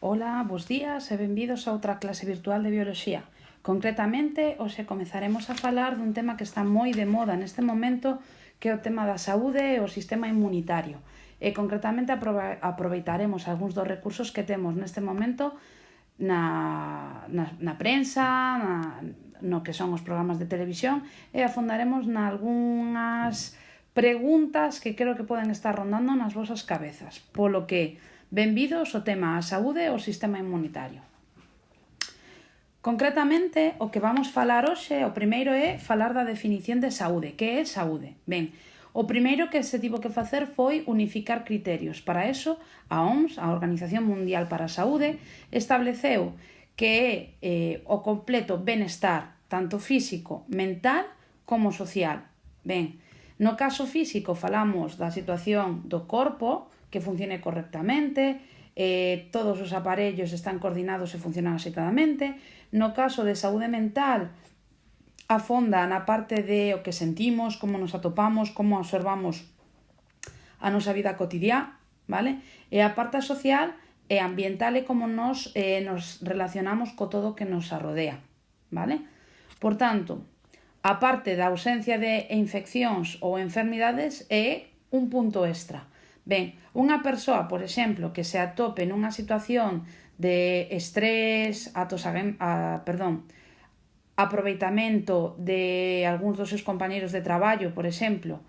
Ola, bos días e benvidos a outra clase virtual de Bioloxía. Concretamente, hoxe comezaremos a falar dun tema que está moi de moda neste momento, que é o tema da saúde e o sistema inmunitario. E concretamente aproveitaremos algúns dos recursos que temos neste momento na prensa, no que son os programas de televisión, e afondaremos nalgúnas preguntas que creo que poden estar rondando nas vosas cabezas. Polo que, benvidos ao tema a saúde e o sistema inmunitario. Concretamente, o que vamos falar hoxe, o primeiro é falar da definición de saúde. Que é saúde? Ben, o primeiro que se tivo que facer foi unificar criterios. Para eso, a OMS, a Organización Mundial para a Saúde, estableceu que é o completo benestar, tanto físico, mental como social. Ben, no caso físico falamos da situación do corpo, que funcione correctamente, todos os aparellos están coordinados e funcionan axeitadamente. No caso de saúde mental, afonda na parte de o que sentimos, como nos atopamos, como observamos a nosa vida cotidiá, vale? E a parte social e ambiental é como nos relacionamos co todo que nos arrodea, vale? Por tanto, a parte da ausencia de infeccións ou enfermidades é un punto extra. Ben, unha persoa, por exemplo, que se atope nunha situación de estrés, aproveitamento de algúns dos seus compañeiros de traballo, por exemplo,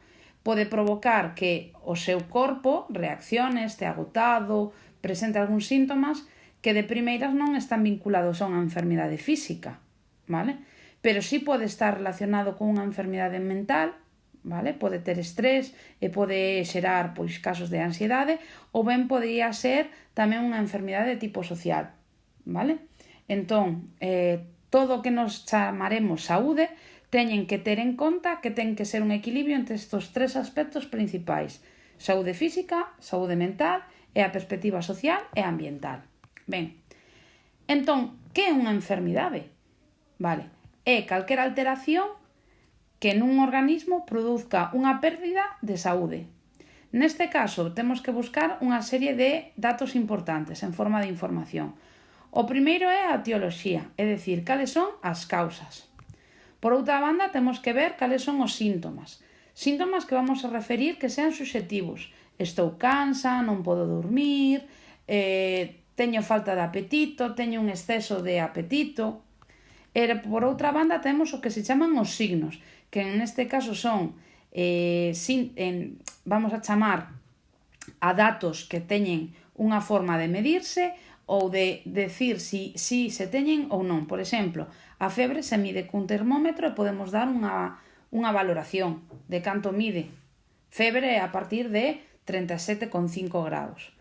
pode provocar que o seu corpo reaccione, este agotado, presente algúns síntomas que de primeiras non están vinculados a unha enfermidade física, vale? Pero sí pode estar relacionado con unha enfermidade mental, vale? Pode ter estrés e pode xerar casos de ansiedade, ou ben podría ser tamén unha enfermidade de tipo social, vale? Entón, todo o que nos chamaremos saúde teñen que ter en conta que ten que ser un equilibrio entre estes tres aspectos principais: saúde física, saúde mental e a perspectiva social e ambiental. Ben, entón, que é unha enfermidade? Vale, é calquera alteración que nun organismo produzca unha pérdida de saúde. Neste caso, temos que buscar unha serie de datos importantes en forma de información. O primeiro é a etioloxía, é dicir, cales son as causas. Por outra banda, temos que ver cales son os síntomas. Síntomas que vamos a referir que sean subxectivos. Estou cansa, non podo dormir, teño falta de apetito, teño un exceso de apetito. E por outra banda, temos o que se chaman os signos, que neste caso son, vamos a chamar a datos que teñen unha forma de medirse ou de decir si se teñen ou non. Por exemplo, a febre se mide cun termómetro e podemos dar unha valoración de canto mide. Febre a partir de 37,5 grados.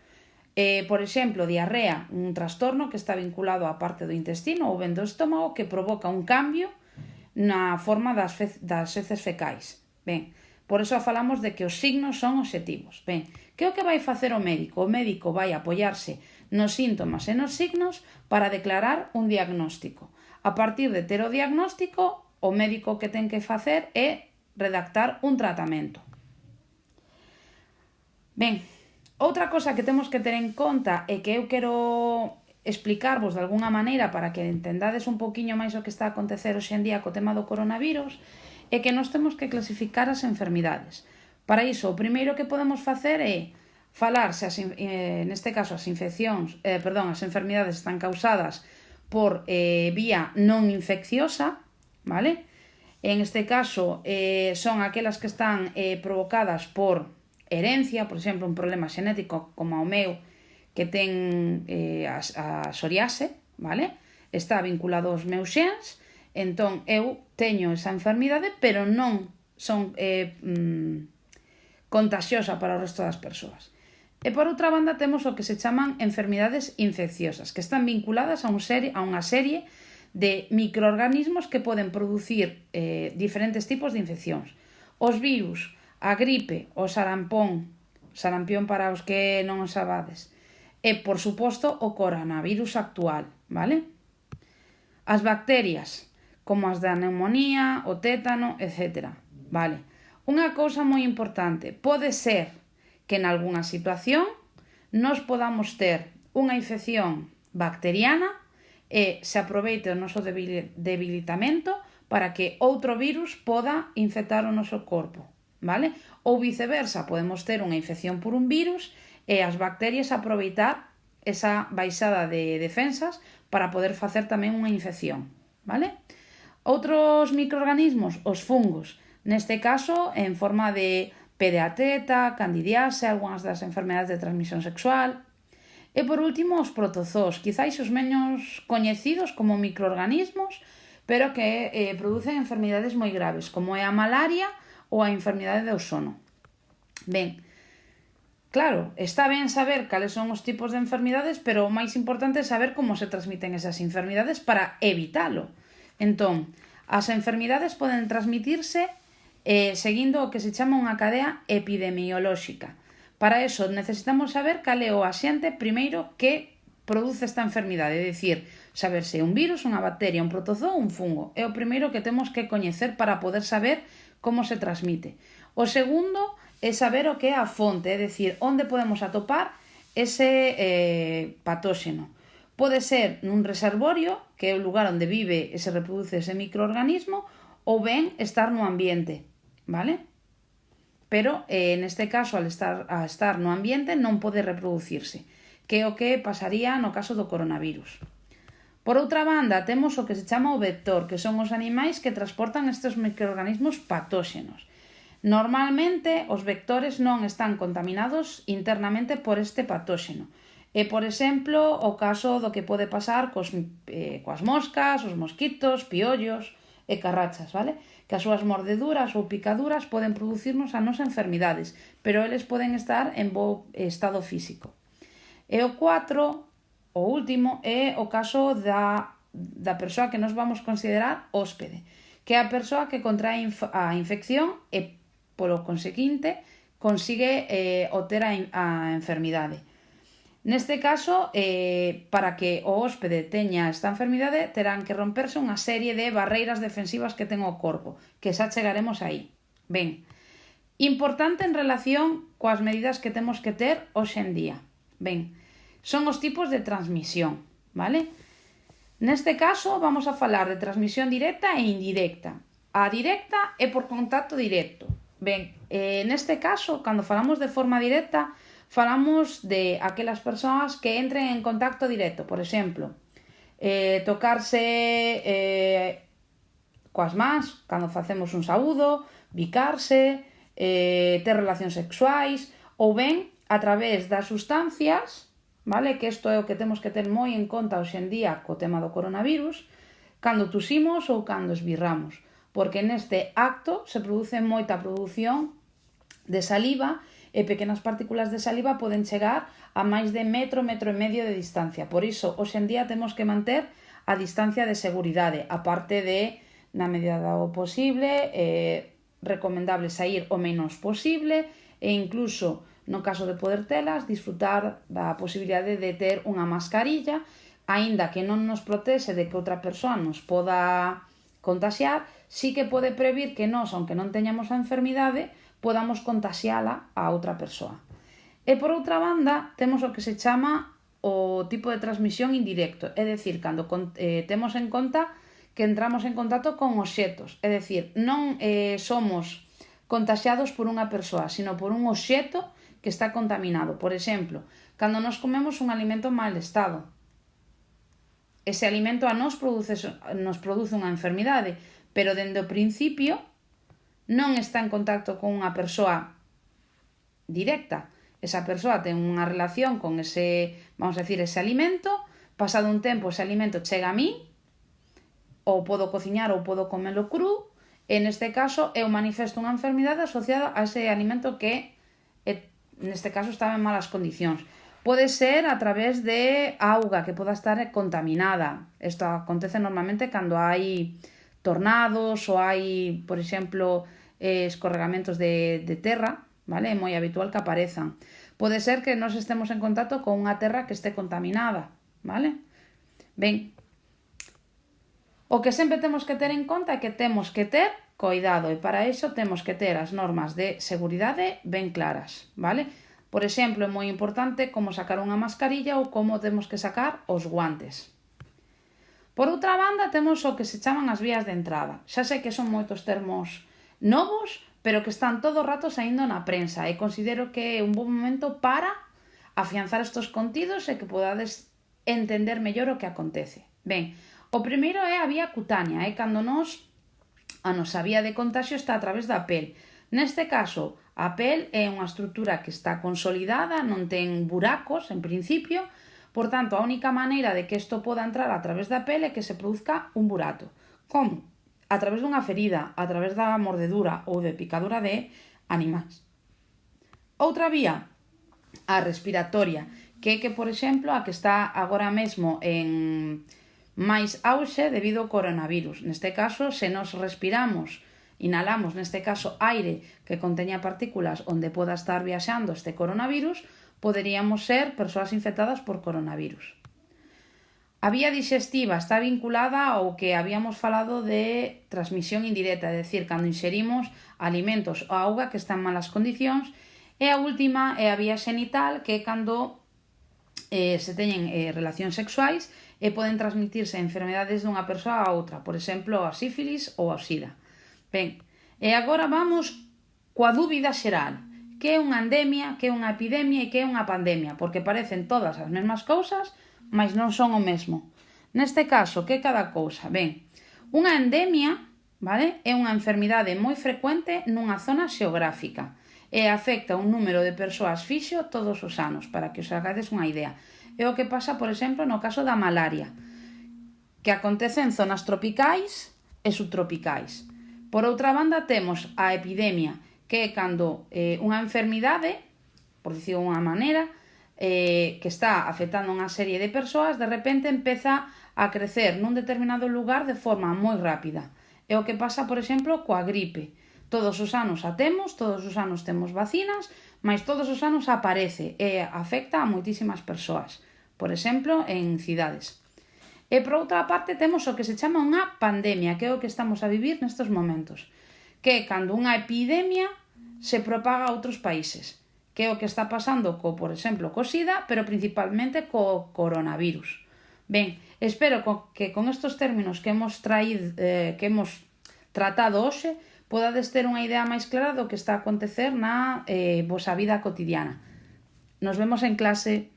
Por exemplo, diarrea, un trastorno que está vinculado á parte do intestino ou ben do estómago que provoca un cambio na forma das feces fecais. Ben, por eso falamos de que os signos son obxectivos. Ben, que é o que vai facer o médico? O médico vai apoiarse nos síntomas e nos signos para declarar un diagnóstico. A partir de ter o diagnóstico, o médico que ten que facer é redactar un tratamento. Ben, outra cosa que temos que ter en conta e que eu quero explicarvos de alguna maneira para que entendades un poquinho máis o que está a acontecer hoxe en día co tema do coronavirus é que nós temos que clasificar as enfermidades. Para iso, o primeiro que podemos facer é falar se neste caso as enfermidades están causadas por vía non infecciosa, vale? En este caso son aquelas que están provocadas por herencia, por exemplo, un problema xenético como o meu, que ten a psoriase, vale? Está vinculado aos meus xens, entón eu teño esa enfermidade, pero non son contagiosa para o resto das persoas. E por outra banda temos o que se chaman enfermidades infecciosas, que están vinculadas a unha serie de microorganismos que poden producir diferentes tipos de infeccións. Os virus, a gripe, o sarampión para os que non o sabades, e, por suposto, o coronavirus actual, vale? As bacterias, como as da neumonía, o tétano, etc. Vale? Unha cousa moi importante, pode ser que en algunha situación nos podamos ter unha infección bacteriana e se aproveite o noso debilitamento para que outro virus poda infectar o noso corpo, vale? Ou viceversa, podemos ter unha infección por un virus e as bacterias aproveitar esa baixada de defensas para poder facer tamén unha infección, vale? Outros microorganismos, os fungos, neste caso en forma de pediatreta, candidiase, algunhas das enfermedades de transmisión sexual. E por último, os protozoos, quizáis os menos coñecidos como microorganismos, pero que producen enfermedades moi graves, como é a malaria ou a enfermidade do sono. Ben, claro, está ben saber cales son os tipos de enfermidades, pero o máis importante é saber como se transmiten esas enfermidades para evitalo. Entón, as enfermidades poden transmitirse seguindo o que se chama unha cadea epidemiolóxica. Para eso necesitamos saber cal é o axente primeiro que produce esta enfermidade, é dicir, saber se é un virus, unha bacteria, un protozoo ou un fungo. É o primeiro que temos que coñecer para poder saber como se transmite. O segundo é saber o que é a fonte, é dicir, onde podemos atopar ese patóxeno. Pode ser nun reservorio, que é o lugar onde vive e se reproduce ese microorganismo, ou ben estar no ambiente, vale? Pero neste caso, al estar no ambiente, non pode reproducirse, que é o que pasaría no caso do coronavirus. Por outra banda, temos o que se chama o vector, que son os animais que transportan estes microorganismos patóxenos. Normalmente, os vectores non están contaminados internamente por este patóxeno. E, por exemplo, o caso do que pode pasar coas moscas, os mosquitos, piollos e carrachas, vale? Que as súas mordeduras ou picaduras poden producirnos a nosa enfermidades, pero eles poden estar en bo estado físico. E o 4, o último, é o caso da persoa que nos vamos considerar hóspede, que é a persoa que contrae a infección e, polo conseguinte, consigue obter a enfermidade. Neste caso, para que o hóspede teña esta enfermidade, terán que romperse unha serie de barreiras defensivas que ten o corpo, que xa chegaremos aí. Ben, importante en relación coas medidas que temos que ter hoxe en día. Ben, son os tipos de transmisión, vale? Neste caso, vamos a falar de transmisión directa e indirecta. A directa é por contacto directo. Ben, neste caso, cando falamos de forma directa, falamos de aquelas persoas que entren en contacto directo, por exemplo, tocarse coas mans, cando facemos un saúdo, bicarse, ter relacións sexuais, ou ben a través das sustancias, vale? Que isto é o que temos que ter moi en conta hoxe en día co tema do coronavirus, cando tusimos ou cando esbirramos, porque neste acto se produce moita produción de saliva e pequenas partículas de saliva poden chegar a máis de metro e medio de distancia. Por iso, hoxe en día temos que manter a distancia de seguridade, aparte de, na medida do posible, recomendable sair o menos posible e incluso, no caso de poder telas, disfrutar da posibilidade de ter unha mascarilla, aínda que non nos protexe de que outra persoa nos poda contaxiar, sí que pode previr que nós, aunque non teñamos a enfermidade, podamos contaxiala a outra persoa. E por outra banda, temos o que se chama o tipo de transmisión indirecto, é dicir, cando temos en conta que entramos en contacto con obxetos, é dicir, non somos contaxiados por unha persoa, sino por un obxeto que está contaminado. Por exemplo, cando nos comemos un alimento en mal estado, ese alimento a nos produce unha enfermidade, pero dende o principio non está en contacto con unha persoa directa. Esa persoa ten unha relación con ese, vamos a decir, ese alimento, pasado un tempo ese alimento chega a mí, ou podo cociñar ou podo comelo cru, e neste caso eu manifesto unha enfermidade asociada a ese alimento que neste caso estaba en malas condicións. Pode ser a través de auga que poda estar contaminada. Isto acontece normalmente cando hai tornados ou hai, por exemplo, escorregamentos de terra, vale? É moi habitual que aparezan. Pode ser que nos estemos en contacto con unha terra que este contaminada, vale? Ben, o que sempre temos que ter en conta é que temos que ter cuidado e para iso temos que ter as normas de seguridade ben claras, vale? Por exemplo, é moi importante como sacar unha mascarilla ou como temos que sacar os guantes. Por outra banda, temos o que se chaman as vías de entrada. Xa sei que son moitos termos novos, pero que están todo o rato saindo na prensa e considero que é un bon momento para afianzar estes contidos e que podades entender mellor o que acontece. Ben, o primeiro é a vía cutánea, é cando a nosa vía de contagio está a través da pel. Neste caso, a pel é unha estrutura que está consolidada, non ten buracos en principio, por tanto, a única maneira de que isto poda entrar a través da pel é que se produzca un burato. Como? A través dunha ferida, a través da mordedura ou de picadura de animais. Outra vía, a respiratoria, que é que, por exemplo, a que está agora mesmo en máis auxe debido ao coronavirus. Neste caso, se nos respiramos, inhalamos, neste caso, aire que conteña partículas onde poda estar viaxando este coronavirus, poderíamos ser persoas infectadas por coronavirus. A vía digestiva está vinculada ao que habíamos falado de transmisión indirecta, é dicir, cando inxerimos alimentos ou auga que están en malas condicións, e a última é a vía xenital, que é cando se teñen relacións sexuais e poden transmitirse enfermedades dunha persoa a outra, por exemplo, a sífilis ou a sida. Ben, e agora vamos coa dúbida xeral. Que é unha endemia, que é unha epidemia e que é unha pandemia, porque parecen todas as mesmas cousas, mas non son o mesmo. Neste caso, que é cada cousa? Ben, unha endemia, vale, é unha enfermidade moi frecuente nunha zona xeográfica e afecta un número de persoas fixo todos os anos, para que os hagades unha idea. É o que pasa, por exemplo, no caso da malaria, que acontece en zonas tropicais e subtropicais. Por outra banda, temos a epidemia, que é cando unha enfermidade, por dicirlo de unha maneira, que está afectando unha serie de persoas, de repente empeza a crecer nun determinado lugar de forma moi rápida. É o que pasa, por exemplo, coa gripe. Todos os anos a temos, todos os anos temos vacinas, mas todos os anos aparece e afecta a moitísimas persoas. Por exemplo, en cidades. E por outra parte temos o que se chama unha pandemia, que é o que estamos a vivir nestes momentos, que é cando unha epidemia se propaga a outros países, que é o que está pasando por exemplo, co SIDA, pero principalmente co coronavirus. Ben, espero que con estes términos que hemos tratado hoxe, podades ter unha idea máis clara do que está a acontecer na vosa vida cotidiana. Nos vemos en clase.